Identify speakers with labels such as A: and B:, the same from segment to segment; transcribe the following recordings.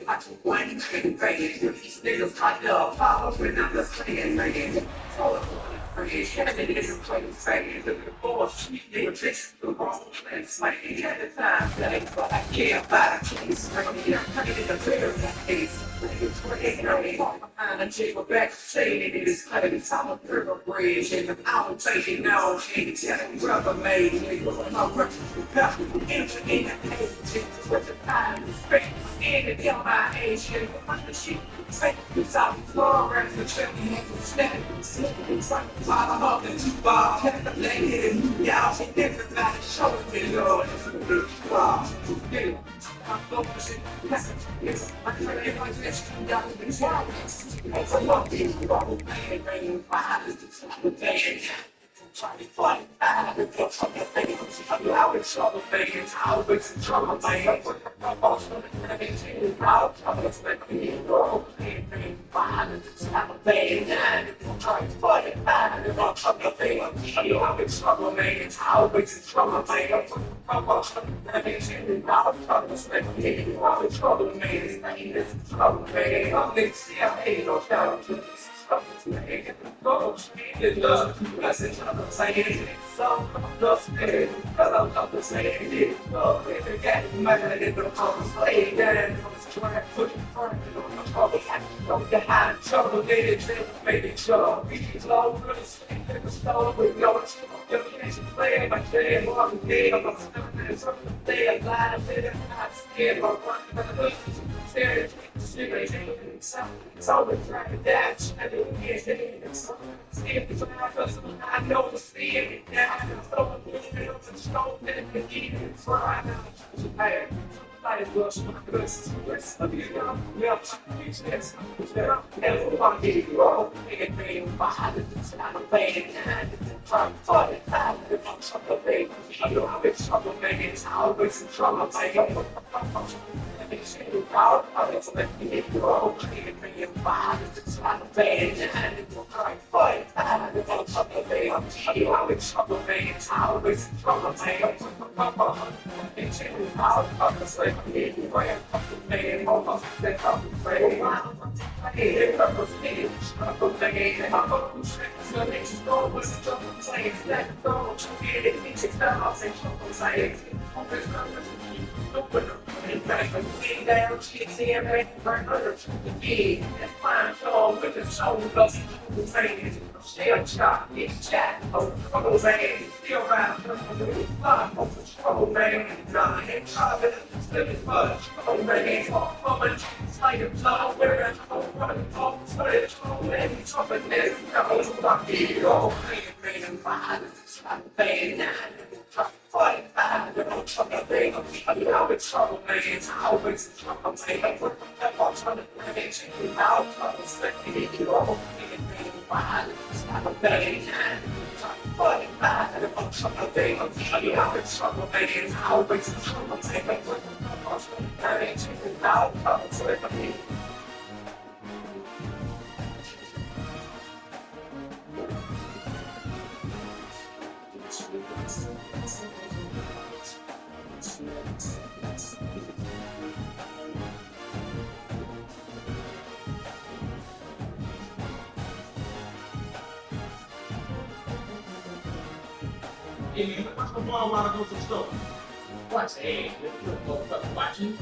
A: I just want to be praised. These niggas try to follow when I'm just playing, man. So creation, it is playing fade. The bullshit, they just the wrong place. Like, at the time, that ain't what I care about. I can't scream it. I'm turning it a clear case. It's crazy, I ain't on behind a table back saying it is cutting time of river bridge. And I don't take it now, can't tell me rubber made. Niggas, my work is got into in the age. With the time, respect, and it's on my age. And the shit, take the top floor, and the chimney, and the snap, and front of my mouth, and two bar, and the lady, and y'all, and everybody showing me love. Wow, yeah. I'm focusing, yes, I'm trying to get my next two down in the world. It's a lot of people, and bring my eyes, trying to fight, and it's something things. I'm out in trouble, things. Always in trouble, things. I'm also in out of the thing. And violence, I'm a thing. And I'm trying to fight, and it's something things. I'm out in trouble, things. Always in trouble, things. I'm also in out of the thing. I'm in trouble, things. I'm trouble, things. I'm in no doubt. Go, speed, love, message, I'm saying, so I'm spirit, because I'm not the same. No, if you get mad, it will come slay again. I was trying to put it front, on the trouble, don't get high, trouble, get it, maybe sure. Be slow, really speak, in the stone with no you can't play my day, walk the day, I'm still something they alive, they're not scared, but one scared. It's always trying to dash, I didn't get it. I know the fear, yeah, I know the fear, it's so many it's right now. I was my best, of you know, yeah, it's everybody, all being behind it, I'm playing, and it's trying to fight it, and it's something, you know, how it's something, it's always in trouble, it's out of its living, you're being behind it, I'm playing, and it's trying to fight, and it's something, you know, how it's something, it's always in trouble, it's out of its living. You watch the ball while I go to the store. Watch, hey, watching.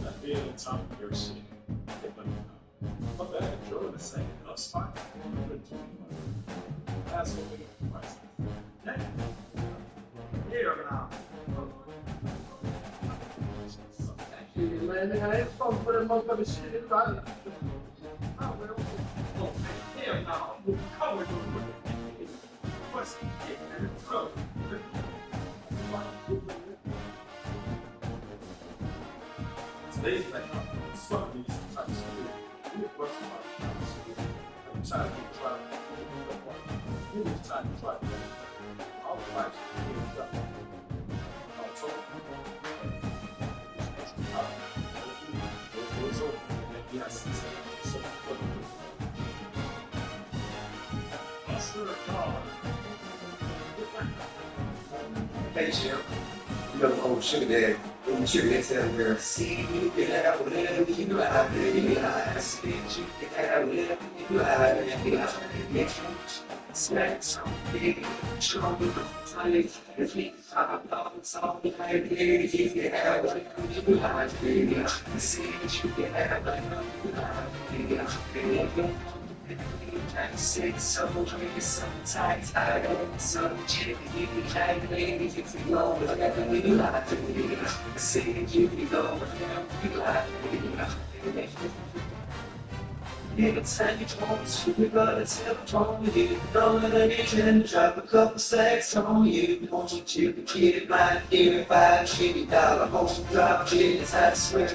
A: That being on top of your seat. But that enjoy the same. That's fine. That's what we do. Here now. Man, I ain't supposed to put him up on the shit in the here now. Cover what's getting throat. Today's like some of these types of food. We have worked about I'm trying to try. We need time to try. All the lives are up. Also, Yes, so thank you. Oh, sugar daddy. Sugar daddy said, "We're see you can have whatever you like, baby. I see you can have whatever you like, baby. I snacks on me, show me the time. If we talk about something like baby, you can have whatever you like, baby. I see you can have whatever you like, baby. I'm sick, so drink, so tight, so chicken, you can baby, if you know whatever you like, say you know whatever you like, anytime you want to, we gotta tell on you, know that you can drop a couple stacks on you, want you to get it right, give it $5 home drop, it, I swear.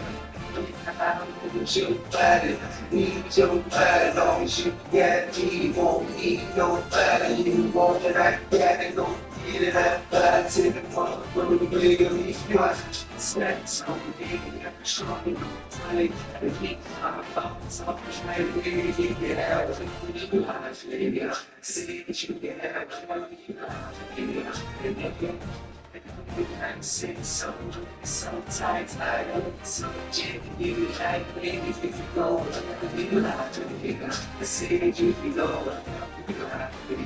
A: I need your body, need your body, long as you got me, won't need nobody, you want it, I got it, go get it, I buy it, to the front, when the bigger me, what, snacks on me, I'm strong, like, I keep my thoughts up, try to get it out, you like, baby, see that you can have, you like, I'm sick, so tight, I don't so chicken, you like baby, if you go, you like to be I say that you go, you like to be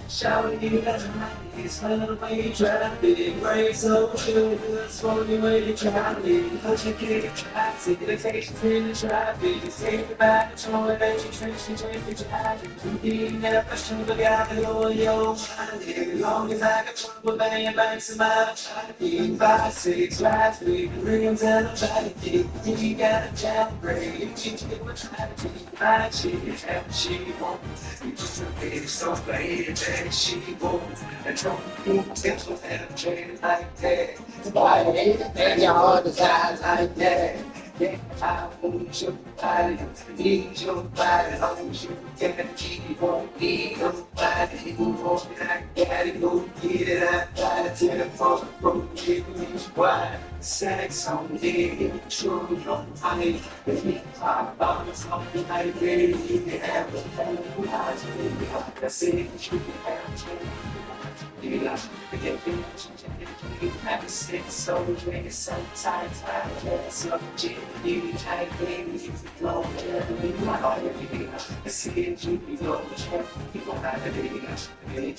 A: shower you as a man, it's not a way you try to be great, so good, that's what you way to try to be, but you can't try to see the patience in the traffic, you say goodbye, it's all that you trace, you take the traffic, you never should have got it all your mind, as long as I got trouble, bang, bang, smile, try to keep 5, 6, last week, rings and I'm trying to keep, you got a jailbreak, you teach me what trying to keep, my cheese, and she won't, you just a baby, so baby, she won't, and don't you get so penetrated like that. Why ain't your heart decides like that? Yeah, I want your body, need your body, long as you can keep, won't need nobody, you want it, I got it, go get it, I got it, to the front, from giving me why. Sex on me, true, don't honey, if you talk about something like baby, you can have it, and you like baby, I say that you can have it. You like to get I'm sick, so drink, sometimes I get so cheap. You like baby, if you go, you like baby, I see it, you go, you go, baby, it's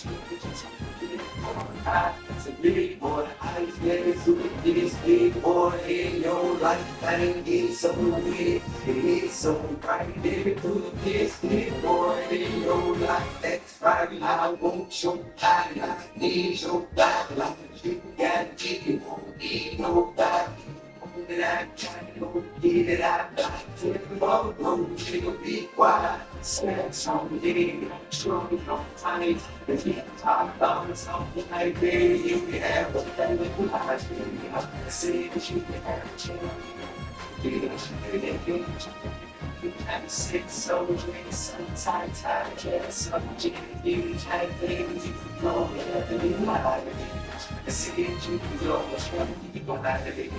A: a big boy, I get through this big boy in your life, and it's so weird, it's so bright, baby, through this big boy in your life, that's right, I want your body, I need your body, like you got it, you won't need nobody. That I can't go get it out, to the bottom, she'll be quiet. Sex on me, I'm strong, I'm tight. If you talk about something like baby, you can have it, and you like baby, I say that you can have it, I'm sick, so drink, sometimes I get some gin, you like baby, you can go wherever you like. I see it, you can go, you can like baby,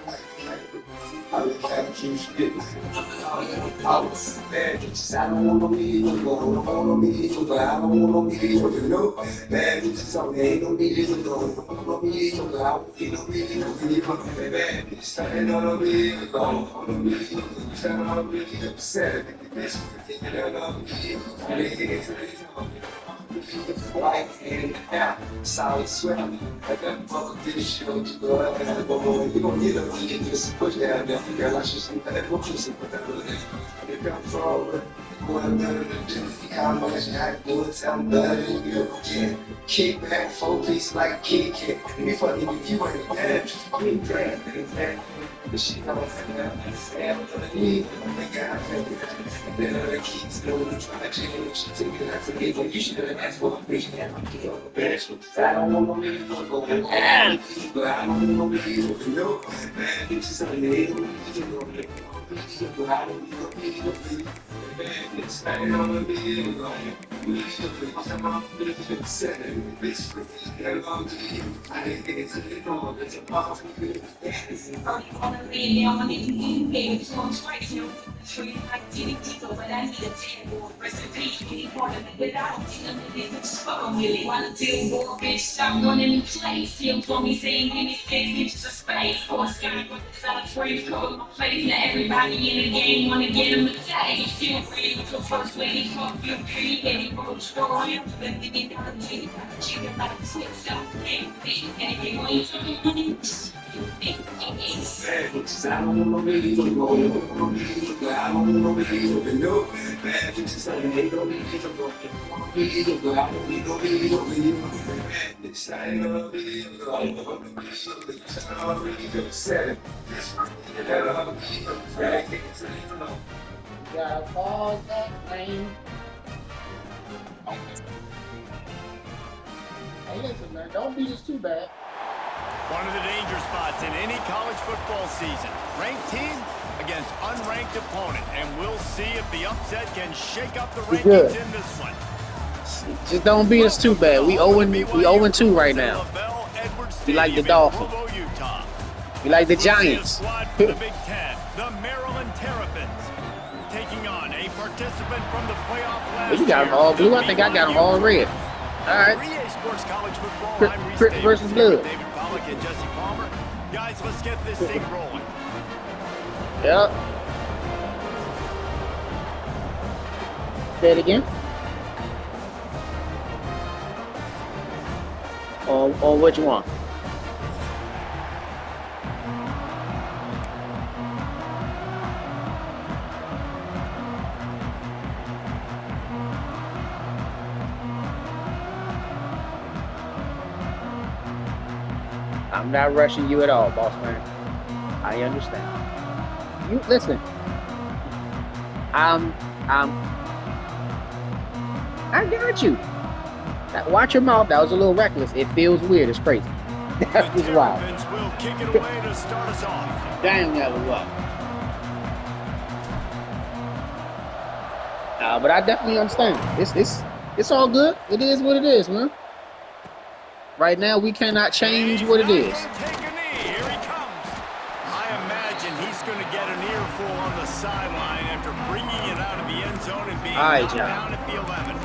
A: I don't have to shit. I was bad. I don't wanna be you, I don't wanna be you, but I don't wanna be you, you know. Bad bitches on me, ain't no need to go. I don't wanna be you, but I don't need no be you, bad bitch. I ain't gonna be you, I don't wanna be you. I'm gonna be upset. Bitch, I don't wanna be you. Like and out, solid sweat. I got fuck this shit on you, girl. I got to go. You don't need a million just push down there. Girl, I should see that. What you see? What that really is. It comes forward. Going better than this. How much I do it, I'm better than you can. Kick back, 4-piece like Kid Kat. Me fucking with you ain't a damn. Just keep that. The shit I'm saying, I need. I got it. Then other keys, no one trying to change. She took it, I forget what you should have asked for. I don't want to be no go. But I don't want to be no. Man, bitches on the head. But I don't want to be no. Bitch, I don't want to be no. I'm on the seven. Bitch, I love you. I didn't get to the door. It's a powerful good. I'm gonna lay down on it. Baby, so I'm trying to treat like DDT, but I need a 10 more recipe. Any part of it, but I don't think I'm gonna just fuck on really. Wanna deal more, bitch. I'm running in place. Still for me saying, give me 10 inches of space. For a sky, but it's not a free code. My place. Now everybody in the game wanna get him a tag. Still ready with your first lady. Fuck your pretty baby. Go story. But they get down to you. Cheat about the switch up. Anything on you. Bad bitches, I don't wanna be you, I don't wanna be you, I don't wanna be you, no. Bad bitches, I ain't gonna be you, I don't wanna be you, I don't need no be you, bad bitches, I ain't gonna be you, I don't wanna be you, I don't really go sad. I don't wanna be you, bad bitches, I ain't gonna. You gotta pause that thing. Hey, listen, man, don't beat us too bad.
B: One of the danger spots in any college football season. Ranked team against unranked opponent. And we'll see if the upset can shake up the rankings in this one.
C: Just don't beat us too bad. We 0-2 right now. We like the Dolphins. We like the Giants.
B: The Big Ten, the Maryland Terrapins, taking on a participant from the playoff last
C: You got them all blue. I think I got them all red. All right.
B: Sports College Football.
C: Crit versus blood.
B: David Pollack and Jesse Palmer. Guys, let's get this thing rolling.
C: Yep. Say it again. Or what you want? I'm not rushing you at all, boss man. I understand. You listen. I got you. Now, watch your mouth. That was a little reckless. It feels weird. It's crazy. That was wild.
B: Will kick it away to start us off.
C: Damn, that was wild. But I definitely understand. It's all good. It is what it is, man. Right now, we cannot change what it is.
B: Take a knee. Here he comes. I imagine he's going to get an earful on the sideline after bringing it out of the end zone and being knocked down at the 11.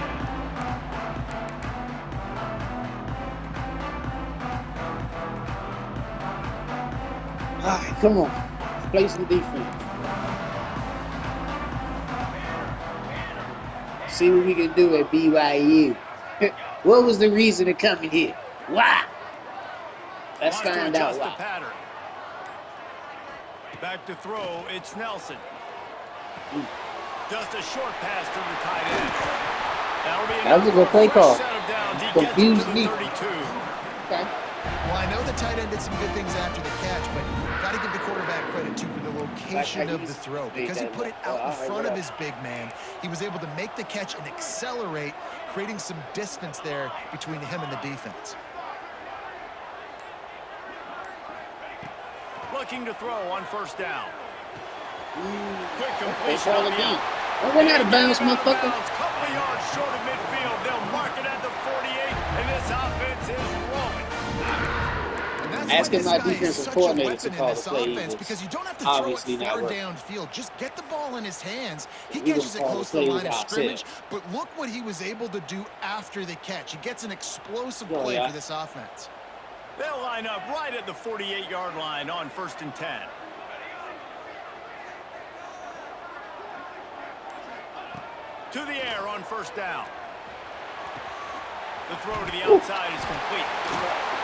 C: All right, come on. Play some defense. See what we can do at BYU. What was the reason to come in here? Why? Let's find out why.
B: Back to throw, it's Nelson. Just a short pass to the tight end.
C: That was a good play call. Confused me.
D: Okay. Well, I know the tight end did some good things after the catch, but got to give the quarterback credit too for the location of the throw. Because he put it out in front of his big man, he was able to make the catch and accelerate, creating some distance there between him and the defense.
B: Looking to throw on first down. Quick
C: They
B: completion.
C: call again. Oh, we're not a bounce, motherfucker.
B: Couple of yards short of midfield. They'll mark it at the 48, and this offense is rolling.
D: And that's That's why
C: Asking
D: this
C: my
D: guy is
C: defensive
D: such a
C: coordinator
D: weapon
C: to
D: in
C: call the
D: this
C: play
D: offense
C: was
D: because you don't have to throw it
C: obviously not
D: far
C: working.
D: downfield. Just get the ball in his hands. He
C: We gonna
D: catches it
C: call the
D: close to the
C: play
D: line of
C: without
D: scrimmage,
C: ourselves.
D: but look what he was able to do after the catch. He gets an explosive
C: Oh,
D: play
C: yeah.
D: for this offense.
B: They'll line up right at the 48-yard line on 1st and 10. To the air on 1st down. The throw to the outside is complete.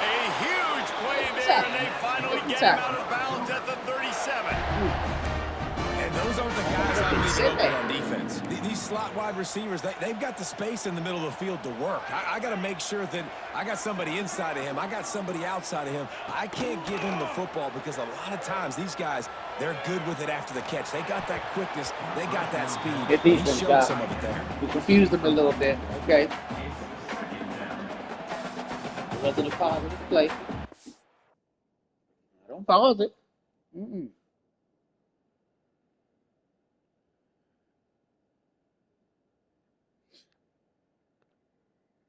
B: A huge play there, and they finally get him out of bounds at the 37.
E: And those aren't the guys I'm leaving open on defense. These slot wide receivers, they've got the space in the middle of the field to work. I got to make sure that I got somebody inside of him. I got somebody outside of him. I can't give him the football because a lot of times these guys, they're good with it after the catch. They got that quickness. They got that speed. He showed some of it there.
C: We confused them a little bit. Okay. It wasn't a positive play. Don't pause it. Mm-mm.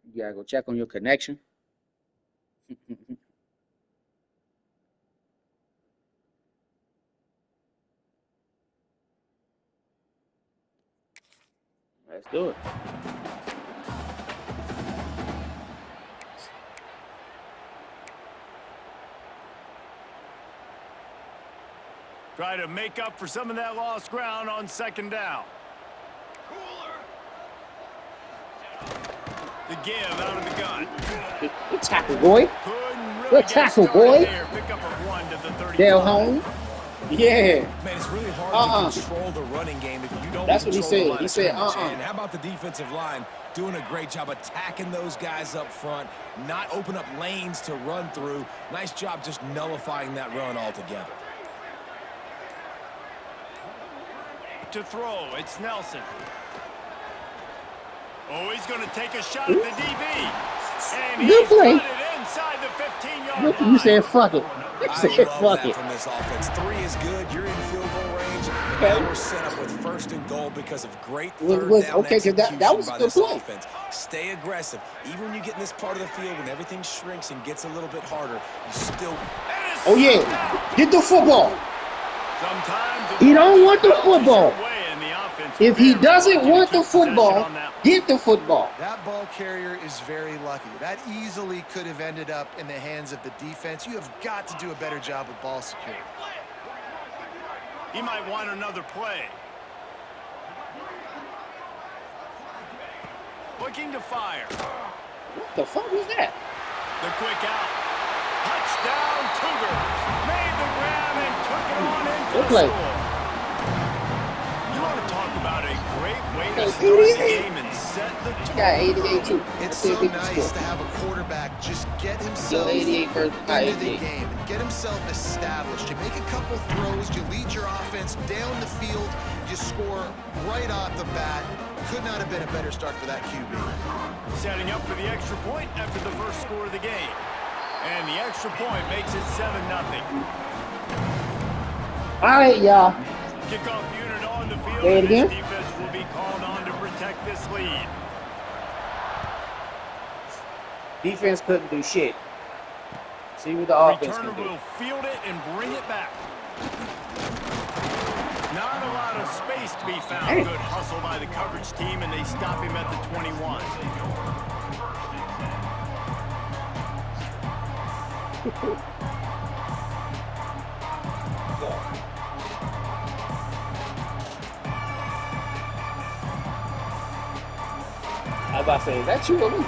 C: You gotta go check on your connection. Let's do it.
B: Try to make up for some of that lost ground on 2nd down. The give out of the gun.
C: Good tackle, boy.
B: Couldn't really
C: Good
B: get
C: tackle,
B: started
C: boy.
B: there. Pick up a 1 to the 35.
C: Dale home. Yeah.
E: Man, it's really hard to control the running game if you don't
C: That's what he
E: control the
C: said.
E: line
C: He
E: of
C: said,
E: scrimmage. And how about the defensive line doing a great job attacking those guys up front, not open up lanes to run through. Nice job just nullifying that run altogether.
B: To throw, it's Nelson. Oh, he's going to take a shot at the DB. And
C: Good
B: he's
C: play.
B: got it inside the 15-yard line.
C: You said fuck it. You
E: I
C: said
E: love
C: fuck
E: that
C: it.
E: from this offense. 3 is good. You're in field goal range. And
C: Okay.
E: now we're set up with 1st and goal because of great
C: Was-
E: third
C: was-
E: down
C: okay, 'cause
E: execution
C: that was a
E: by
C: good
E: this
C: play.
E: offense. Stay aggressive. Even when you get in this part of the field when everything shrinks and gets a little bit harder, you still...
C: Oh yeah. Get the football.
B: Sometimes
C: He don't want the football.
B: If
C: If he doesn't want the football, get the football.
D: That ball carrier is very lucky. That easily could have ended up in the hands of the defense. You have got to do a better job with ball security.
B: He might want another play. Looking to fire.
C: What the fuck was that?
B: The quick out. Touchdown Cougars. Made the grab and took it on in for
C: Good
B: the
C: play.
B: score. You want to talk about a great way to
C: Hey,
B: start the
C: 88.
B: game and set the tone.
C: Got 88 too.
D: It's
C: That's
D: so
C: a big
D: nice
C: score.
D: to have a quarterback just get
C: Still
D: himself
C: 88 versus
D: into the
C: 88.
D: game and get himself established. You make a couple throws, you lead your offense down the field, you score right off the bat. Could not have been a better start for that QB.
B: Setting up for the extra point after the first score of the game. And the extra point makes it 7-0.
C: All right, y'all.
B: Kickoff unit on the field.
C: Say it
B: and this
C: again.
B: defense will be called on to protect this lead.
C: Defense couldn't do shit. See what the offense
B: Returner
C: can do.
B: will field it and bring it back. Not a lot of space to be found.
C: Hey.
B: Good hustle by the coverage team, and they stop him at the 21.
C: I was about to say, is that you or me?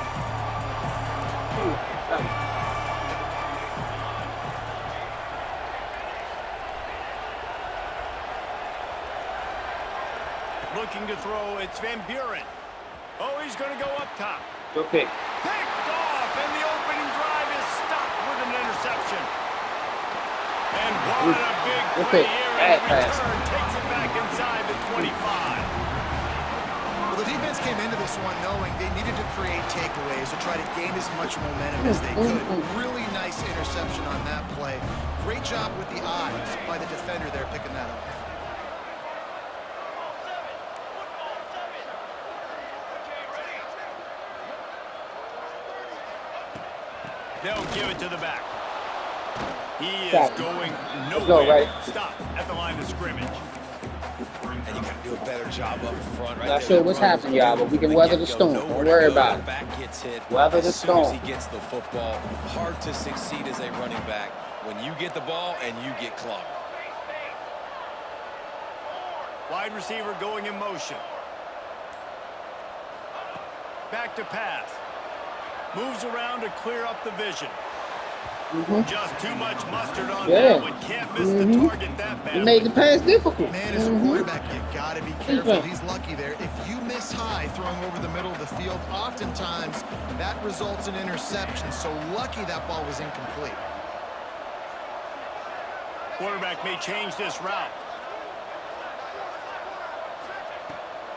B: Looking to throw, it's Van Buren. Oh, he's going to go up top.
C: Good pick.
B: Picked off, and the opening drive is stopped with an interception. And what a big
C: Good
B: play
C: pick.
B: here.
C: Bad
B: And the
C: pass.
B: return takes it back inside the 25.
D: Well, the defense came into this one knowing they needed to create takeaways to try to gain as much momentum as they could. Really nice interception on that play. Great job with the eyes by the defender there picking that up.
B: They'll give it to the back. He is
C: Got it.
B: going
C: Let's go,
B: nowhere.
C: right?
B: Stop at the line of scrimmage.
E: And you got to do a better job up front. Right
C: Not
E: there.
C: sure what's happening, y'all, but we can weather the storm. Don't worry about it.
E: Back gets hit.
C: Weather the
E: As soon as
C: storm.
E: he gets the football, hard to succeed as a running back when you get the ball and you get clogged.
B: Wide receiver going in motion. Back to pass. Moves around to clear up the vision. Just too much mustard on that one. Can't miss the target that bad.
C: He made the pass difficult.
D: Man, as a quarterback, you got to be careful. He's lucky there. If you miss high throwing over the middle of the field, oftentimes that results in interception. So lucky that ball was incomplete.
B: Quarterback may change this route.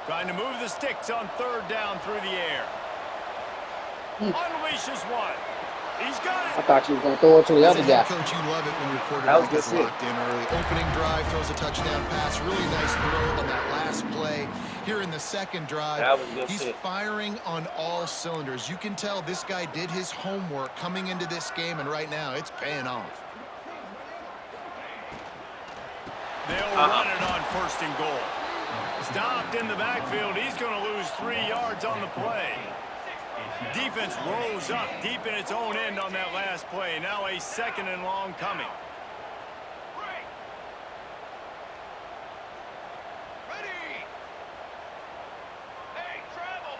B: Trying to move the sticks on third down through the air. Unleashes one. He's got it.
C: I thought you was going to throw it to the
D: As
C: other
D: a
C: guy.
D: head coach, you love it when your
C: That was
D: quarterback
C: good
D: gets
C: shit.
D: locked in early. Opening drive, throws a touchdown pass. Really nice throw on that last play. Here in the second drive,
C: That was good
D: he's
C: shit.
D: firing on all cylinders. You can tell this guy did his homework coming into this game, and right now it's paying off.
B: They'll run it on first and goal. Stopped in the backfield. He's going to lose 3 yards on the play. Defense rose up deep in its own end on that last play. Now a second and long coming.
A: Ready. Hey, travel.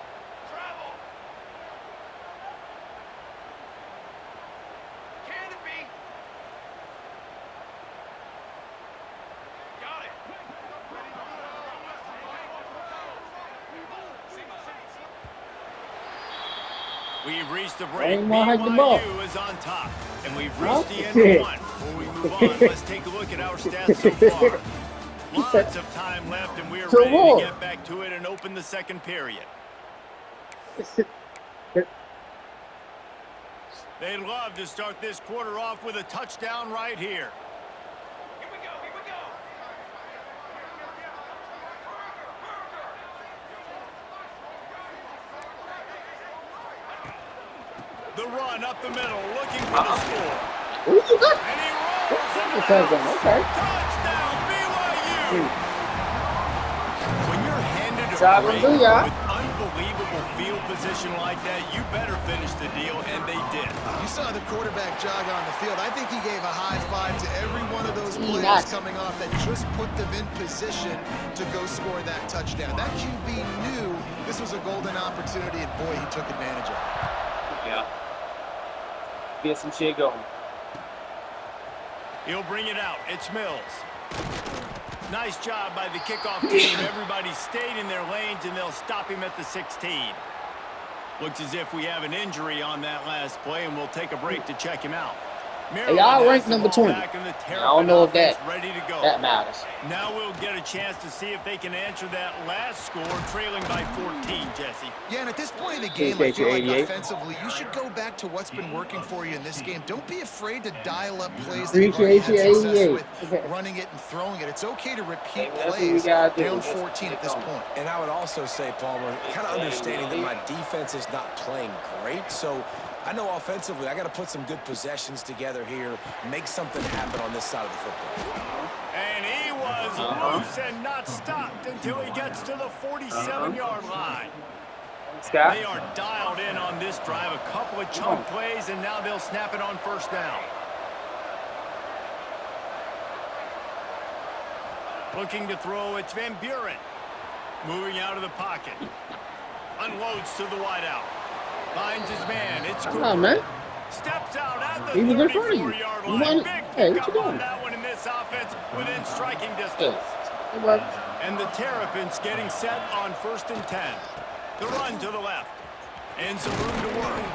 A: Can it be? Got it.
B: We've reached the break.
C: Ain't gonna hike the ball.
B: BYU is on top. And we've
C: Huh?
B: reached the end of one. Before we move on, let's take a look at our stats so far. Lots of time left, and we are
C: So
B: ready
C: what?
B: to get back to it and open the second period. They'd love to start this quarter off with a touchdown right here.
A: Here we go.
B: The run up the middle, looking for the score.
C: Ooh, you got
B: And he rolls into the
C: touchdown.
B: house.
C: Okay.
B: Touchdown, BYU! When you're handed a
C: Job
B: break
C: gonna do, y'all.
B: with unbelievable field position like that, you better finish the deal, and they did.
D: You saw the quarterback jog on the field. I think he gave a high five to every one of those players
C: Nice.
D: coming off that just put them in position to go score that touchdown. That QB knew this was a golden opportunity, and boy, he took advantage of it.
C: Yeah. Get some shit going.
B: He'll bring it out. It's Mills. Nice job by the kickoff team. Everybody stayed in their lanes, and they'll stop him at the 16. Looks as if we have an injury on that last play, and we'll take a break to check him out.
C: Hey, y'all ranked number 20.
B: I
C: don't know if that
B: ready to go.
C: That matters.
B: Now we'll get a chance to see if they can answer that last score, trailing by 14, Jesse.
D: Yeah, and at this point in the game, I
C: Appreciate
D: feel
C: you,
D: like
C: 88.
D: offensively, you should go back to what's been working for you in this game. Don't be afraid to dial up plays that you've already had
C: Appreciate you,
D: success
C: 88.
D: with, running it and throwing it. It's okay to repeat
C: Hey, that's what we
D: plays
C: gotta do.
D: down 14 at this point.
E: And I would also say, Palmer, kind of understanding that my defense is not playing great. So I know offensively I got to put some good possessions together here, make something happen on this side of the football.
B: And he was loose and not stopped until he gets to the 47-yard line.
C: Scott.
B: They are dialed in on this drive. A couple of chunk plays, and now they'll snap it on first down. Looking to throw, it's Van Buren. Moving out of the pocket. Unloads to the wideout. Finds his man. It's
C: Come
B: Cooper.
C: on, man.
B: Steps out at the
C: He was in front of you.
B: 34-yard
C: You
B: line.
C: want it?
B: Big
C: Hey, what
B: pickup
C: you
B: on
C: doing?
B: that one in this offense within striking
C: Yeah.
B: distance.
C: It worked.
B: And the Terrapins getting set on 1st and 10. The run to the left. And some room to work.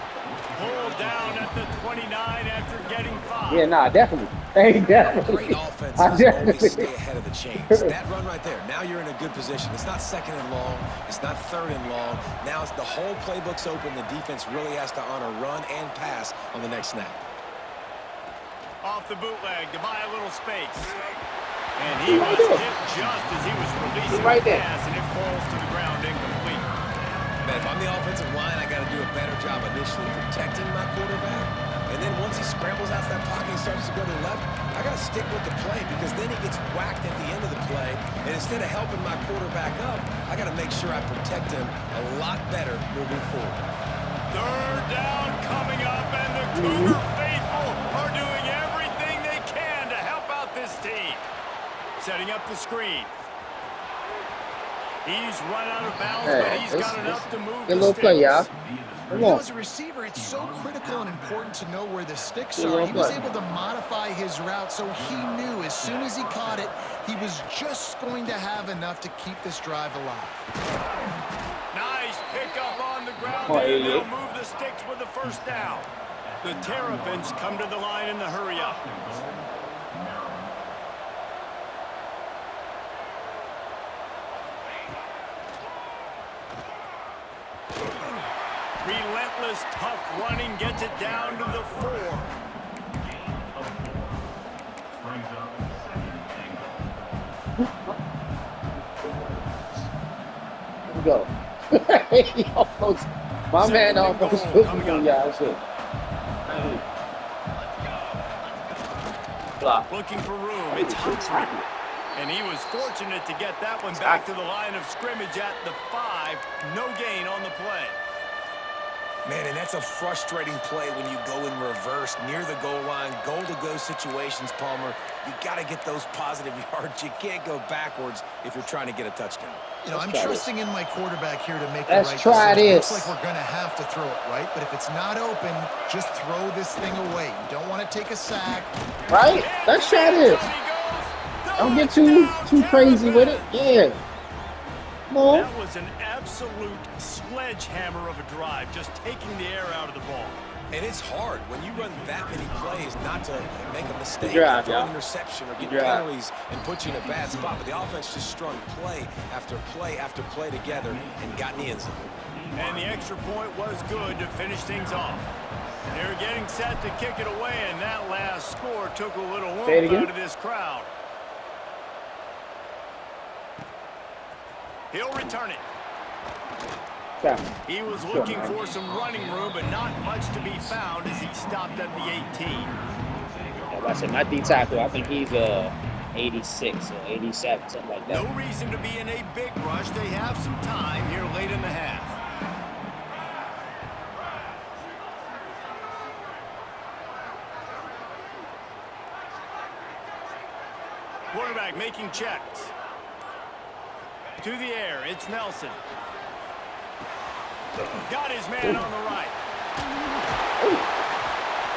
B: Pulled down at the 29 after getting 5.
C: Yeah, nah, definitely. Hey, definitely.
E: Great offenses
C: I
E: always
C: definitely.
E: stay ahead of the chains. That run right there, now you're in a good position. It's not second and long. It's not third and long. Now it's the whole playbook's open. The defense really has to honor run and pass on the next snap.
B: Off the bootleg to buy a little space. And he was hit just as he was releasing
C: right
B: the
C: there.
B: pass, and it falls to the ground incomplete.
E: Man, if I'm the offensive line, I got to do a better job initially protecting my quarterback. And then once he scrambles out that pocket and starts to go to the left, I got to stick with the play because then he gets whacked at the end of the play. And instead of helping my quarterback up, I got to make sure I protect him a lot better moving forward.
B: Third down coming up, and the Cougar faithful are doing everything they can to help out this team. Setting up the screen. He's run out of bounds, but he's got enough to move the
C: little play, y'all.
D: You know, as a receiver, it's so critical and important to know where the sticks are. He was able to modify his route, so he knew as soon as he caught it, he was just going to have enough to keep this drive alive.
B: Nice pickup on the ground, and they'll move the sticks with the first down. The Terrapins come to the line in the hurry-up. Relentless, tough running gets it down to the 4.
C: Here we go. He almost, my man almost put me on y'all shit. Block.
B: Looking for room. It's Humphrey. And he was fortunate to get that one back to the line of scrimmage at the 5. No gain on the play.
E: Man, and that's a frustrating play when you go in reverse near the goal line, goal-to-go situations, Palmer. You got to get those positive yards. You can't go backwards if you're trying to get a touchdown.
D: You know, I'm trusting in my quarterback here to make the
C: Let's
D: right
C: try
D: decision.
C: this.
D: Looks like we're going to have to throw it, right? But if it's not open, just throw this thing away. You don't want to take a sack.
C: Right? Let's try this. Don't get too crazy with it. Yeah. Come on.
B: That was an absolute sledgehammer of a drive, just taking the air out of the ball.
E: And it's hard when you run that many plays not to make a mistake,
C: drive,
E: throw an
C: yeah.
E: interception, or get
C: Good drive.
E: penalties and put you in a bad spot. But the offense just strung play after play after play together and got in the end zone.
B: And the extra point was good to finish things off. They're getting set to kick it away, and that last score took a little warmth out of this crowd. He'll return it. He was looking for some running room, but not much to be found as he stopped at the 18.
C: Like I said, my D tackle, I think he's 86 or 87, something like that.
B: No reason to be in a big rush. They have some time here late in the half. Quarterback making checks. To the air, it's Nelson. Got his man on the right.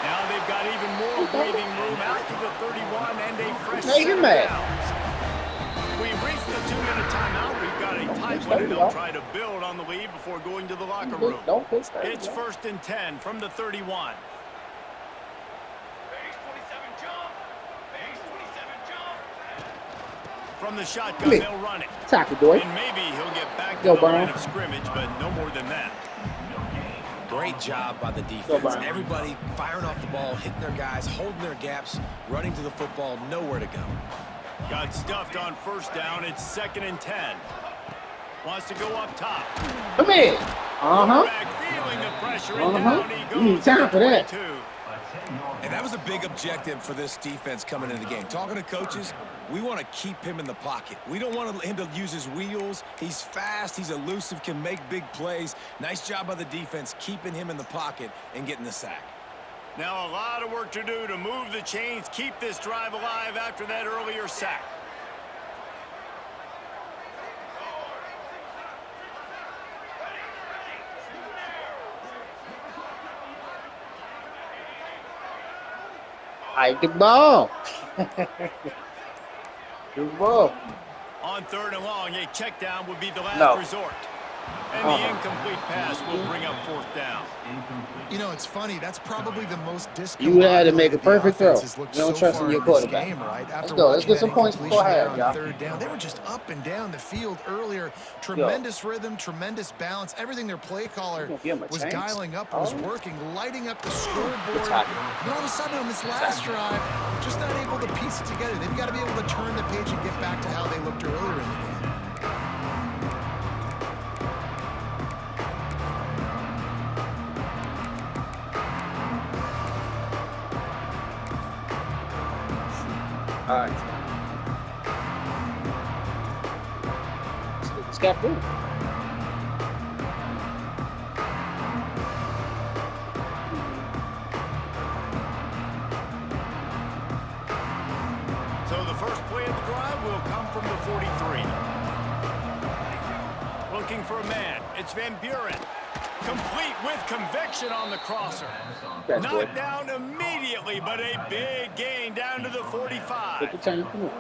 B: Now they've got even more breathing room out to the 31 and a fresh set of downs. We've reached the 2-minute timeout. We've got a tight one, and they'll try to build on the lead before going to the locker room. It's 1st and 10 from the 31. From the shotgun, they'll run it.
C: Tackle, boy.
B: And maybe he'll get back to the line of scrimmage, but no more than that.
E: Great job by the defense. Everybody firing off the ball, hitting their guys, holding their gaps, running to the football, nowhere to go.
B: Got stuffed on 1st down. It's 2nd and 10. Wants to go up top.
C: Come in.
B: Feeling the pressure and down he goes.
C: You need time for that.
E: And that was a big objective for this defense coming into the game. Talking to coaches, we want to keep him in the pocket. We don't want him to use his wheels. He's fast, he's elusive, can make big plays. Nice job by the defense keeping him in the pocket and getting the sack.
B: Now a lot of work to do to move the chains, keep this drive alive after that earlier sack.
C: Hike the ball. Good ball.
B: On 3rd and long, a check down would be the last resort. And the incomplete pass will bring up 4th down.
D: You know, it's funny. That's probably the most discombobulated.
C: You had to make a perfect throw. You don't trust in your quarterback.
D: Game, right?
C: Let's go. Let's get some points before half, y'all.
D: 3rd down. They were just up and down the field earlier. Tremendous rhythm, tremendous balance. Everything their play caller was dialing up was working, lighting up the scoreboard. And all of a sudden on this last drive, just not able to piece it together. They've got to be able to turn the page and get back to how they looked earlier in the game.
C: All right. It's got through.
B: So the first play of the drive will come from the 43. Looking for a man. It's Van Buren. Complete with conviction on the crosser.
C: That's
B: Knocked
C: good.
B: down immediately, but a big gain down to the 45.
C: Take your time. Come on.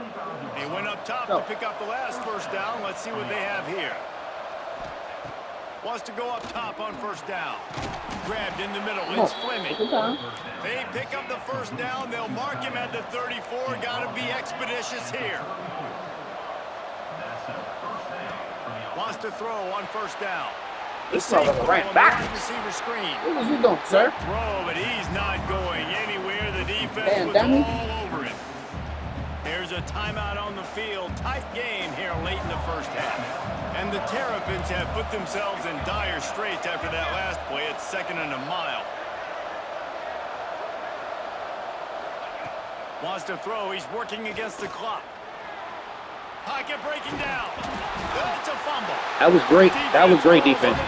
B: They went up top
C: Go.
B: to pick up the last first down. Let's see what they have here. Wants to go up top on first down. Grabbed in the middle. It's Fleming.
C: Take your time.
B: They pick up the first down. They'll mark him at the 34. Got to be expeditious here. Wants to throw on first down.
C: This motherfucker ran
B: On the
C: back.
B: wide receiver screen.
C: What was you doing, sir?
B: Throw, but he's not going anywhere. The defense
C: Damn,
B: was
C: dummy.
B: all over him. There's a timeout on the field. Tight game here late in the first half. And the Terrapins have put themselves in dire straits after that last play. It's 2nd and a mile. Wants to throw. He's working against the clock. Pocket breaking down. That's a fumble.
C: That was great. That was great defense.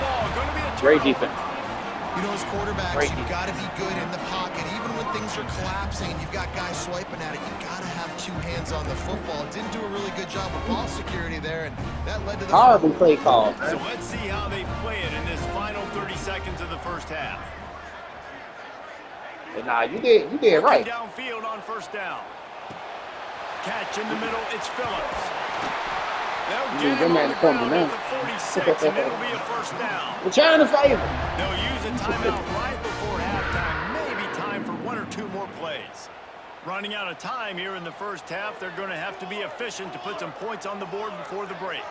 C: Great defense.
D: You know, as quarterbacks,
C: Great
D: you've
C: defense.
D: got to be good in the pocket. Even when things are collapsing and you've got guys swiping at it, you've got to have two hands on the football. Didn't do a really good job of ball security there, and that led to the
C: Horrible play call,
B: So
C: man.
B: let's see how they play it in this final 30 seconds of the first half.
C: But nah, you did right.
B: Downfield on first down. Catch in the middle. It's Phillips. They'll
C: You
B: get him
C: them
B: on
C: man
B: the
C: corner
B: ground
C: now.
B: at the 46, and it'll be a first down.
C: We're trying to favor.
B: They'll use a timeout right before halftime. Maybe time for 1 or 2 more plays. Running out of time here in the first half. They're going to have to be efficient to put some points on the board before the break.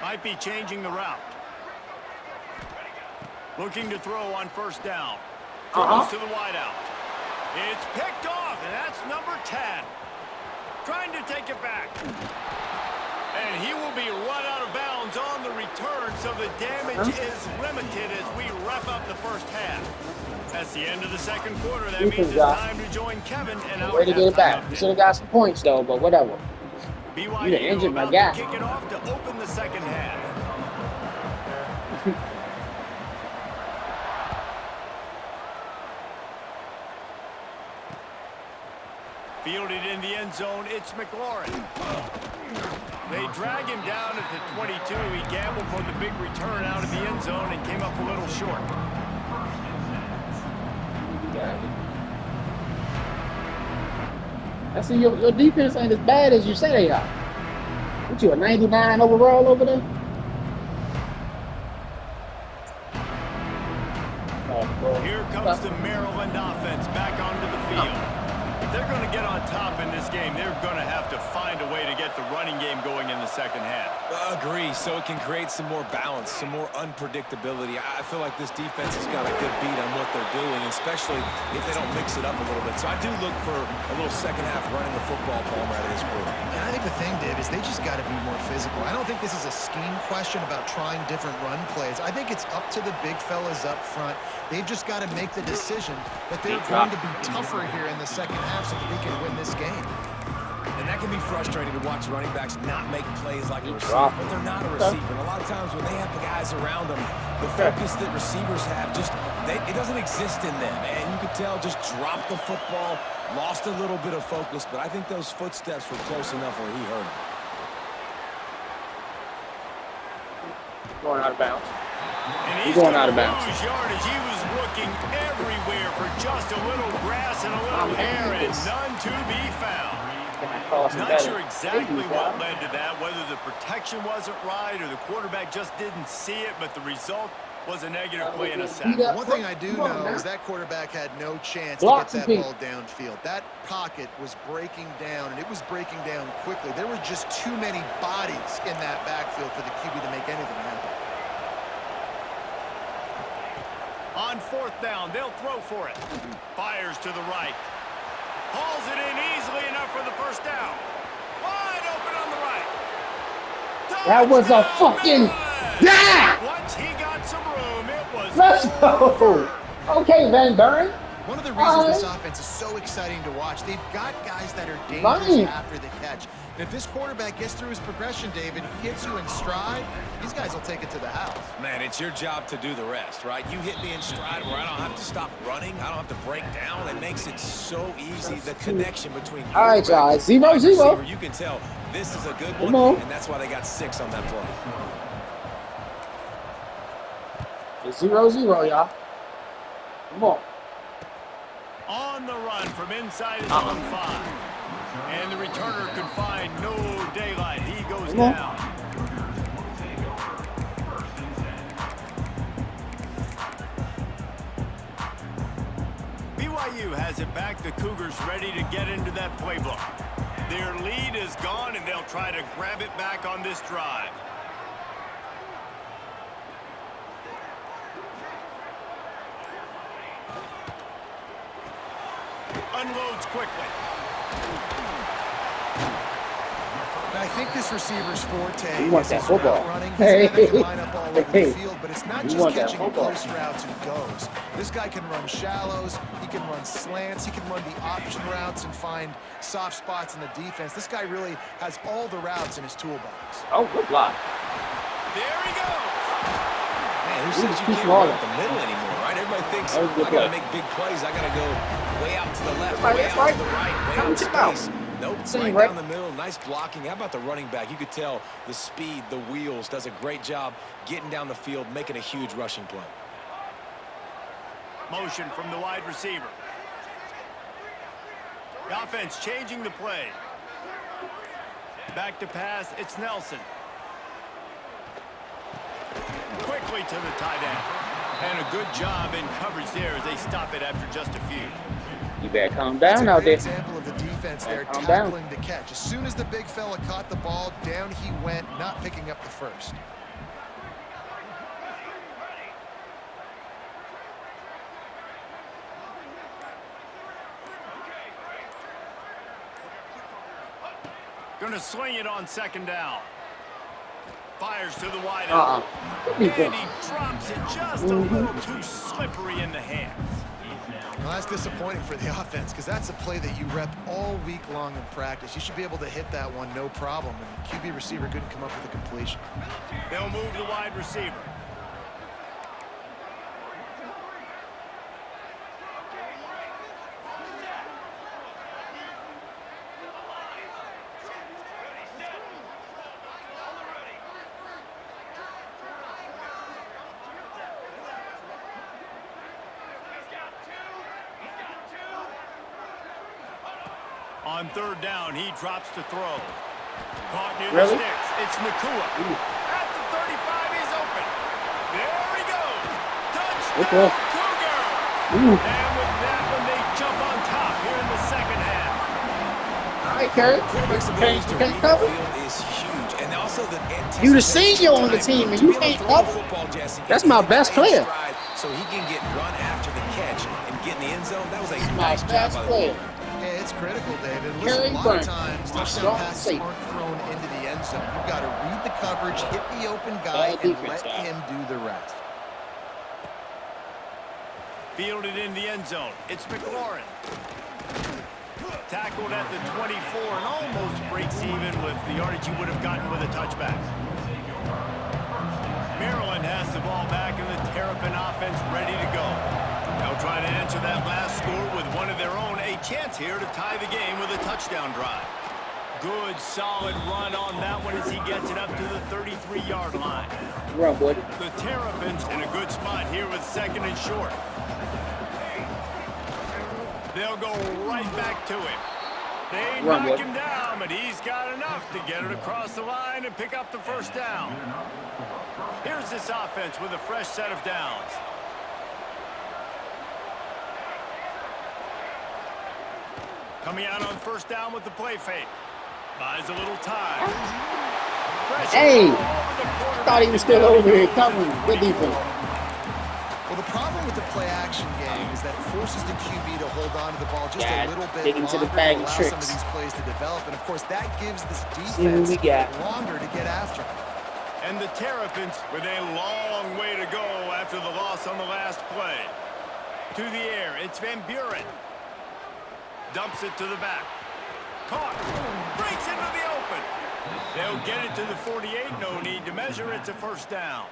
B: Might be changing the route. Looking to throw on first down. Throws to the wideout. It's picked off, and that's number 10. Trying to take it back. And he will be run out of bounds on the return, so the damage is limited as we wrap up the first half. That's the end of the second quarter. That means it's time to join Kevin and our
C: Way to get it back.
B: halftime
C: You
B: update.
C: should have got some points, though, but whatever.
B: BYU
C: You done injured my
B: about
C: guy.
B: to kick it off to open the second half. Fielded in the end zone, it's McLaurin. They drag him down at the 22. He gambled for the big return out of the end zone and came up a little short.
C: I see your defense ain't as bad as you say they are. What you, a 99 overall over there?
B: Here comes the Maryland offense back onto the field. If they're going to get on top in this game, they're going to have to find a way to get the running game going in the second half.
E: Agree, so it can create some more balance, some more unpredictability. I feel like this defense has got a good beat on what they're doing, especially if they don't mix it up a little bit. So I do look for a little second half running the football palm out of this group.
D: And I think the thing, Dave, is they just got to be more physical. I don't think this is a scheme question about trying different run plays. I think it's up to the big fellas up front. They've just got to make the decision that they're going to be tougher here in the second half so that they can win this game.
E: And that can be frustrating to watch running backs not make plays like a receiver, but they're not a receiver. And a lot of times when they have the guys around them, the focus that receivers have it doesn't exist in them. And you could tell just dropped the football, lost a little bit of focus, but I think those footsteps were close enough where he hurt him.
C: Going out of bounds.
B: And
C: He's going out of bounds.
B: Lose yardage. He was looking everywhere for just a little grass and a little air, and none to be found. Not sure exactly what led to that, whether the protection wasn't right or the quarterback just didn't see it, but the result was a negative play and a sack.
D: One thing I do know is that quarterback had no chance to
C: Blocks
D: get
C: the
D: that ball downfield. That pocket was breaking down, and it was breaking down quickly. There were just too many bodies in that backfield for the QB to make anything happen.
B: On fourth down, they'll throw for it. Fires to the right. Hauls it in easily enough for the first down. Wide open on the right.
C: That was a fucking... Yeah!
B: Once he got some room, it was...
C: Let's go! Okay, Van Buren.
D: One of the reasons this offense is so exciting to watch, they've got guys that are dangerous after the catch. And if this quarterback gets through his progression, David, hits you in stride, these guys will take it to the house.
E: Man, it's your job to do the rest, right? You hit me in stride where I don't have to stop running. I don't have to break down. It makes it so easy, the connection between
C: all right, y'all. 0-0.
E: You can tell this is a good one, and that's why they got 6 on that play.
C: It's 0-0, y'all. Come on.
B: On the run from inside his own 5. And the returner can find no daylight. He goes down. BYU has it back. The Cougars ready to get into that playbook. Their lead is gone, and they'll try to grab it back on this drive. Unloads quickly.
D: I think this receiver's forte
C: You want
D: is
C: that
D: his
C: football.
D: route running. He's a guy that can line up all over the field, but it's not
C: You
D: just
C: want that
D: catching
C: football.
D: close routes and goes. This guy can run shallows, he can run slants, he can run the option routes and find soft spots in the defense. This guy really has all the routes in his toolbox.
C: Oh, good block.
B: There he goes.
E: Man, who says you
C: too
E: can't
C: small.
E: run up the middle anymore, right? Everybody thinks
C: That was a good
E: I got to
C: play.
E: make big plays. I got to go way out to the left,
C: That's
E: way
C: right,
E: out
C: that's
E: to the right, way
C: Come
E: out to
C: chip out.
E: space. Nope,
C: See,
E: right
C: right?
E: down the middle. Nice blocking. How about the running back? You could tell the speed, the wheels, does a great job getting down the field, making a huge rushing play.
B: Motion from the wide receiver. The offense changing the play. Back to pass. It's Nelson. Quickly to the tight end. And a good job in coverage there as they stop it after just a few.
C: You better calm
D: That's
C: down
D: a
C: out
D: great
C: there.
D: example of the defense there
C: Calm down.
D: tackling the catch. As soon as the big fella caught the ball, down he went, not picking up the first.
B: Gonna swing it on 2nd down. Fires to the wide
C: What you
B: and
C: doing?
B: he drops it just a little too slippery in the hands.
D: Well, that's disappointing for the offense because that's a play that you rep all week long in practice. You should be able to hit that one no problem, and the QB receiver couldn't come up with a completion.
B: They'll move the wide receiver. On 3rd down, he drops to throw. Caught near
C: Really?
B: the sticks. It's Nakua. At the 35, he's open. There he goes. Touchdown,
C: Okay.
B: Cougar.
C: Ooh.
B: And with that one, they jump on top here in the 2nd half.
C: All right, Kurt.
E: Quarterback's
C: You
E: ability to
C: can't
E: read the
C: cover.
E: field is huge, and also the
C: You the
E: anticipation
C: senior on the
E: time
C: team, and
E: to
C: you
E: be able to
C: can't
E: throw the
C: cover?
E: football, Jesse.
C: That's
E: He
C: my
E: can
C: best
E: stay in
C: player.
E: stride So he can get run after the catch and get in the end zone. That was a
C: My
E: nice job
C: best
E: by the
C: player.
E: quarterback.
D: Yeah, it's critical, David.
C: Kerry
D: Listen, a lot
C: Bryant,
D: of times
C: my
D: touchdown
C: strong
D: passes
C: safety.
D: aren't thrown into the end zone. You've got to read the coverage, hit the open guy,
C: Bad
D: and
C: defense,
D: let
C: guy.
D: him do the rest.
B: Fielded in the end zone. It's McLaurin. Tackled at the 24 and almost breaks even with the yardage you would have gotten with a touchback. Maryland has the ball back and the Terrapin offense ready to go. They'll try to answer that last score with one of their own. A chance here to tie the game with a touchdown drive. Good, solid run on that one as he gets it up to the 33-yard line.
C: Run, boy.
B: The Terrapins in a good spot here with 2nd and short. They'll go right back to him. They
C: Run,
B: knock
C: boy.
B: him down, but he's got enough to get it across the line and pick up the 1st down. Here's this offense with a fresh set of downs. Coming out on 1st down with the play fake. Buys a little time. Pressure
C: Hey,
B: all over the quarterback.
C: thought he was still over here covering. Good defense.
D: Well, the problem with the play-action game is that it forces the QB to hold on to the ball just
C: Yeah,
D: a little bit
C: dig into the
D: longer
C: bag
D: to
C: of
D: allow some of
C: tricks.
D: these plays to develop. And, of course, that gives this
C: See who
D: defense
C: we got.
D: longer to get after.
B: And the Terrapins with a long way to go after the loss on the last play. To the air, it's Van Buren. Dumps it to the back. Caught. Breaks into the open. They'll get it to the 48. No need to measure. It's a first down.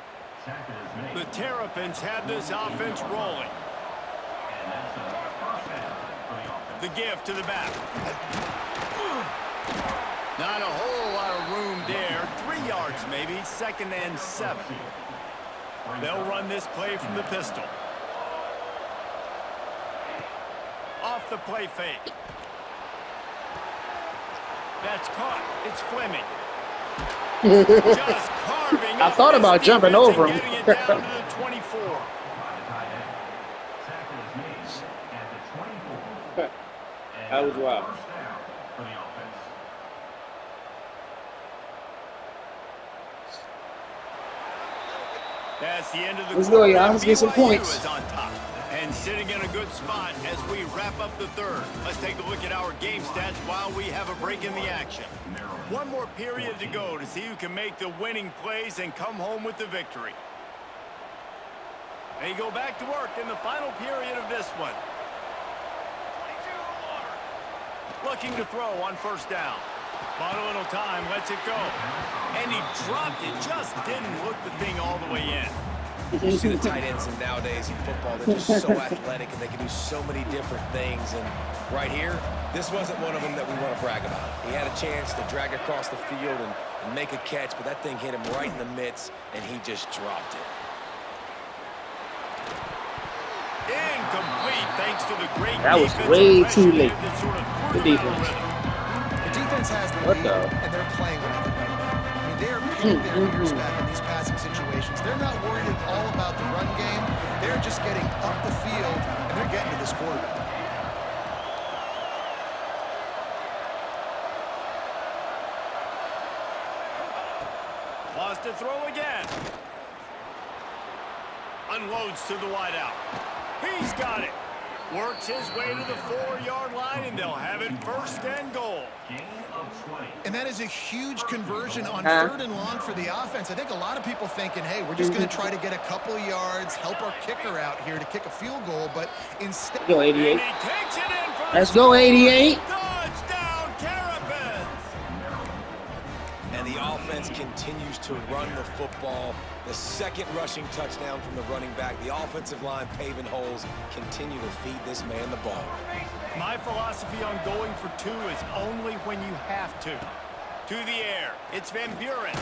B: The Terrapins have this offense rolling. The give to the back. Not a whole lot of room there. 3 yards maybe. 2nd and 7. They'll run this play from the pistol. Off the play fake. That's caught. It's Fleming. Just carving.
C: I thought about jumping over him.
B: Getting it down to the 24.
C: That was wild.
B: That's the end of the
C: Let's go, y'all. Let's get some
B: BYU
C: points.
B: is on top and sitting in a good spot as we wrap up the third. Let's take a look at our game stats while we have a break in the action. One more period to go to see who can make the winning plays and come home with the victory. They go back to work in the final period of this one. Looking to throw on first down. Bought a little time, lets it go. And he dropped it, just didn't look the thing all the way in.
E: You see the tight ends nowadays in football, they're just so athletic and they can do so many different things. And right here, this wasn't one of them that we want to brag about. He had a chance to drag across the field and make a catch, but that thing hit him right in the midst, and he just dropped it.
B: Incomplete, thanks to the great
C: That was
B: defensive
C: way
B: pressure
C: too late.
B: that sort of threw
C: The
B: them out of
C: defense.
B: rhythm.
D: The defense has the
C: What
D: lead,
C: the?
D: and they're playing with it right now. I mean, they're pinning their ears back in these passing situations. They're not worried at all about the run game. They're just getting up the field, and they're getting to this quarterback.
B: Lost to throw again. Unloads to the wideout. He's got it. Works his way to the 4-yard line, and they'll have it 1st and goal.
D: And that is a huge conversion on 3rd and long for the offense. I think a lot of people thinking, hey, we're just going to try to get a couple yards, help our kicker out here to kick a field goal, but instead...
C: Go 88.
B: And he takes it in for
C: Let's go 88.
B: touchdown, Terrapins.
E: And the offense continues to run the football. The 2nd rushing touchdown from the running back. The offensive line paving holes, continue to feed this man the ball.
B: My philosophy on going for 2 is only when you have to. To the air, it's Van Buren.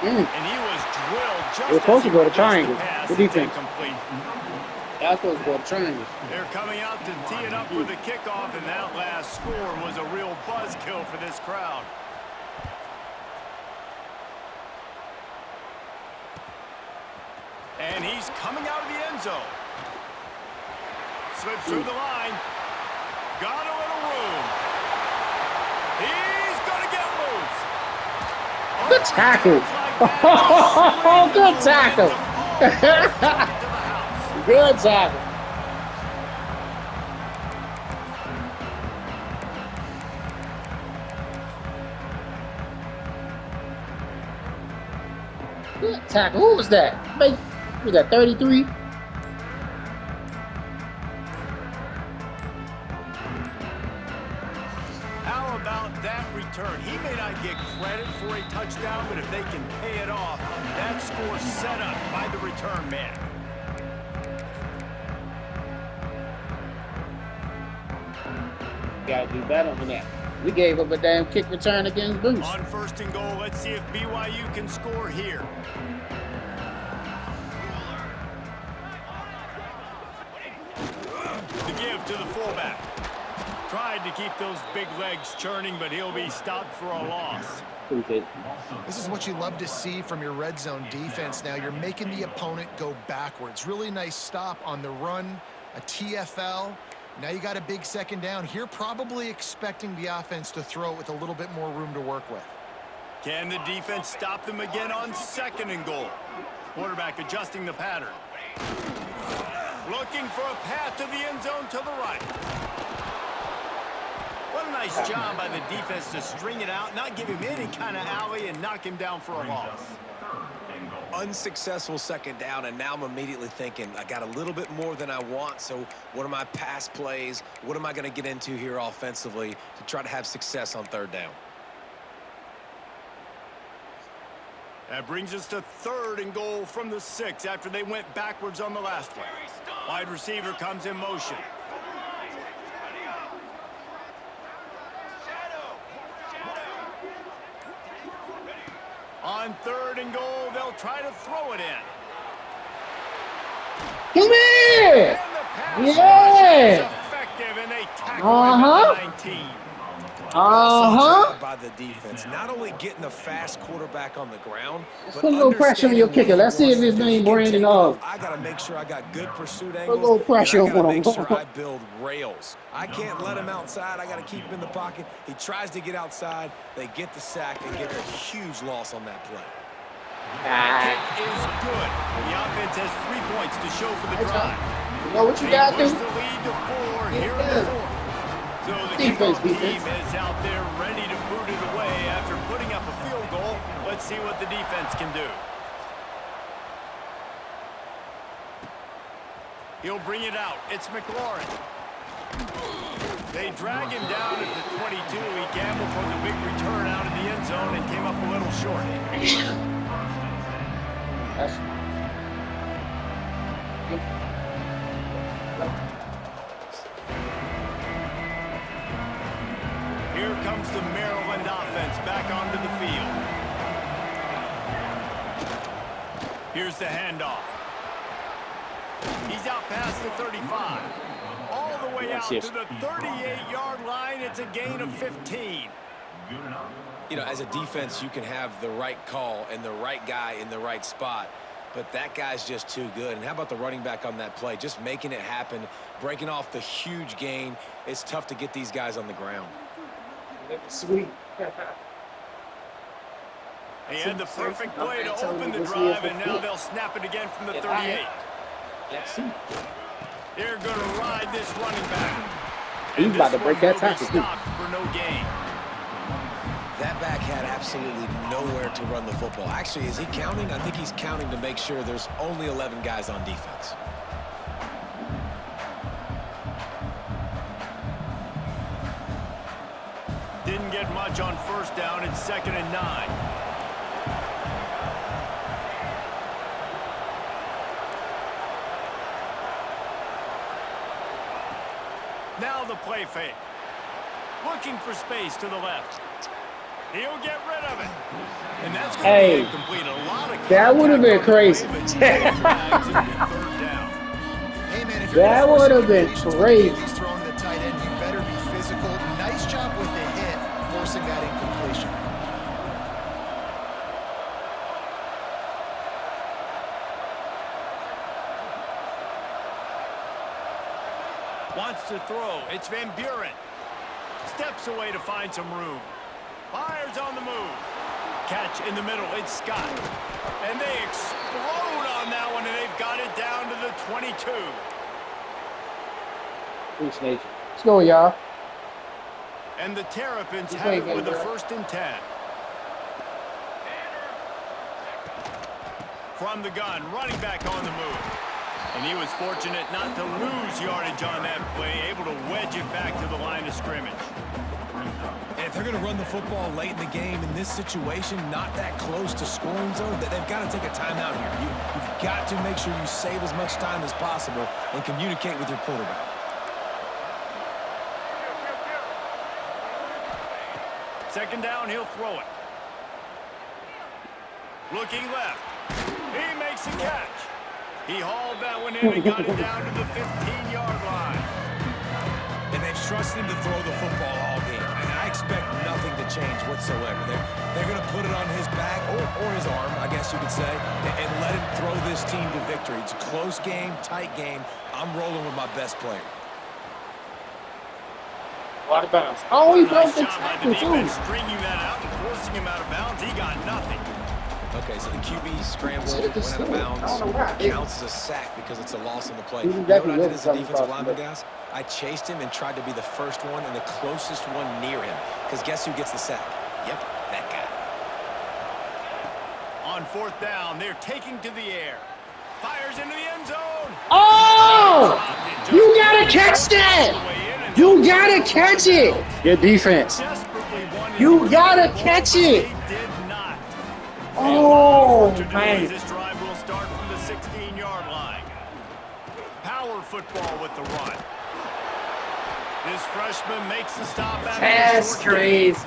B: And he was drilled just
C: We're supposed
B: as
C: to go to
B: he released
C: triangle.
B: the pass.
C: Good
B: It's
C: defense.
B: incomplete.
C: That's supposed to go to triangle.
B: They're coming out to tee it up for the kickoff, and that last score was a real buzzkill for this crowd. And he's coming out of the end zone. Slips through the line. Got a little room. He's going to get loose.
C: Good tackle. Oh, good tackle. Good tackle. Good tackle. Who was that? Who was that, 33?
B: How about that return? He may not get credit for a touchdown, but if they can pay it off, that score set up by the return man.
C: Gotta do better than that. We gave up a damn kick return against Boost.
B: On 1st and goal, let's see if BYU can score here. The give to the fullback. Tried to keep those big legs churning, but he'll be stopped for a loss.
D: This is what you love to see from your red zone defense now. You're making the opponent go backwards. Really nice stop on the run, a TFL. Now you got a big 2nd down. Here probably expecting the offense to throw it with a little bit more room to work with.
B: Can the defense stop them again on 2nd and goal? Quarterback adjusting the pattern. Looking for a path to the end zone to the right. What a nice job by the defense to string it out, not give him any kind of alley, and knock him down for a loss.
E: unsuccessful second down, and now I'm immediately thinking, I got a little bit more than I want, so what are my pass plays? What am I going to get into here offensively to try to have success on third down?
B: That brings us to 3rd and goal from the 6 after they went backwards on the last one. Wide receiver comes in motion. On 3rd and goal, they'll try to throw it in.
C: Come here!
B: And the pass
C: Yeah!
B: is effective, and they tackle him at the 19.
E: By the defense, not only getting the fast quarterback on the ground,
C: Let's
E: but
C: put a little pressure on your kicker. Let's see if his name Brandon Hall.
E: I got to make sure I got good pursuit
C: Put a
E: angles.
C: little pressure
E: and I got to
C: on
E: make
C: him.
E: sure I build rails. I can't let him outside. I got to keep him in the pocket. He tries to get outside. They get the sack and get a huge loss on that play.
B: Kick is good. The offense has 3 points to show for the drive.
C: You know what you got to
B: Push
C: do?
B: the lead to 4 here in the 4th. So the
C: Defense,
B: kickoff team
C: defense.
B: is out there ready to boot it away after putting up a field goal. Let's see what the defense can do. He'll bring it out. It's McLaurin. They drag him down at the 22. He gambled for the big return out of the end zone and came up a little short. Here comes the Maryland offense back onto the field. Here's the handoff. He's out past the 35. All the way out to the 38-yard line. It's a gain of 15.
E: You know, as a defense, you can have the right call and the right guy in the right spot, but that guy's just too good. And how about the running back on that play? Just making it happen, breaking off the huge gain. It's tough to get these guys on the ground.
C: Sweet.
B: He had the perfect play to open the drive, and now they'll snap it again from the 38. They're going to ride this running back.
C: He's about to break that tackle, too.
B: Stopped for no gain.
E: That back had absolutely nowhere to run the football. Actually, is he counting? I think he's counting to make sure there's only 11 guys on defense.
B: Didn't get much on first down. It's 2nd and 9. Now the play fake. Looking for space to the left. He'll get rid of it. And that's going to be incomplete. A lot of
C: that would have been crazy. That would have been crazy.
D: He's thrown to the tight end. You better be physical. Nice job with the hit, forcing that incompletion.
B: Wants to throw. It's Van Buren. Steps away to find some room. Fires on the move. Catch in the middle. It's Scott. And they explode on that one, and they've got it down to the 22.
C: Appreciate you. Let's go, y'all.
B: And the Terrapins have it with a 1st and 10. From the gun, running back on the move. And he was fortunate not to lose yardage on that play, able to wedge it back to the line of scrimmage.
E: And if they're going to run the football late in the game in this situation, not that close to scoring zone, they've got to take a timeout here. You've got to make sure you save as much time as possible and communicate with your quarterback.
B: Second down, he'll throw it. Looking left. He makes a catch. He hauled that one in and got it down to the 15-yard line.
E: And they've trusted him to throw the football all game. And I expect nothing to change whatsoever. They're going to put it on his back or his arm, I guess you could say, and let him throw this team to victory. It's a close game, tight game. I'm rolling with my best player.
C: Out of bounds. Oh, he broke
B: Nice
C: the
B: job by the
C: tackle,
B: defense,
C: too.
B: stringing that out and forcing him out of bounds. He got nothing.
E: Okay, so the QB scrambled, went out of bounds, counts as a sack because it's a loss on the play. You know what I did as a defensive lineman, guys? I chased him and tried to be the first one and the closest one near him. Because guess who gets the sack? Yep, that guy.
B: On fourth down, they're taking to the air. Fires into the end zone.
C: Oh! You gotta catch that! You gotta catch it! Your defense. You gotta catch it!
B: They did not.
C: Oh, man.
B: This drive will start from the 16-yard line. Power football with the run. This freshman makes the stop after
C: That's crazy.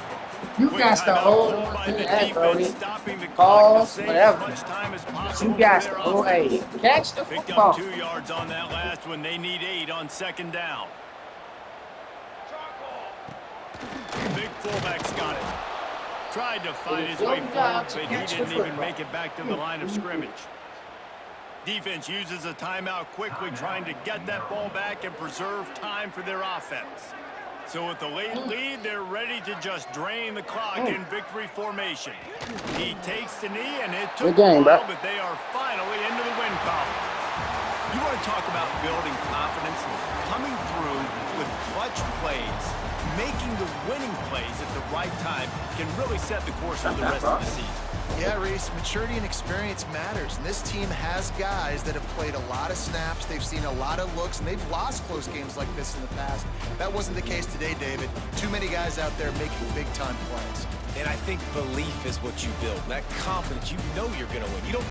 C: You
B: quick
C: got to
B: timeout
C: hold
B: called
C: on
B: by
C: to
B: the
C: that, Brody.
B: defense, stopping the clock to
C: Pause,
B: save
C: whatever.
B: as much time as possible
C: You got
B: for
C: to
B: their
C: hold
B: offense.
C: on. Catch the
B: Picked
C: football.
B: up 2 yards on that last one. They need 8 on second down. Big fullback's got it. Tried to fight his way forward, but he didn't even make it back to the line of scrimmage. Defense uses a timeout quickly, trying to get that ball back and preserve time for their offense. So with the late lead, they're ready to just drain the clock in victory formation. He takes the knee, and it took
C: Good game,
B: a while,
C: bro.
B: but they are finally into the win column. You want to talk about building confidence? Coming through with clutch plays, making the winning plays at the right time can really set the course for the rest of the season.
D: Yeah, Reese, maturity and experience matters, and this team has guys that have played a lot of snaps, they've seen a lot of looks, and they've lost close games like this in the past. That wasn't the case today, David. Too many guys out there making big-time plays.
E: And I think belief is what you build. That confidence, you know you're going to win. You don't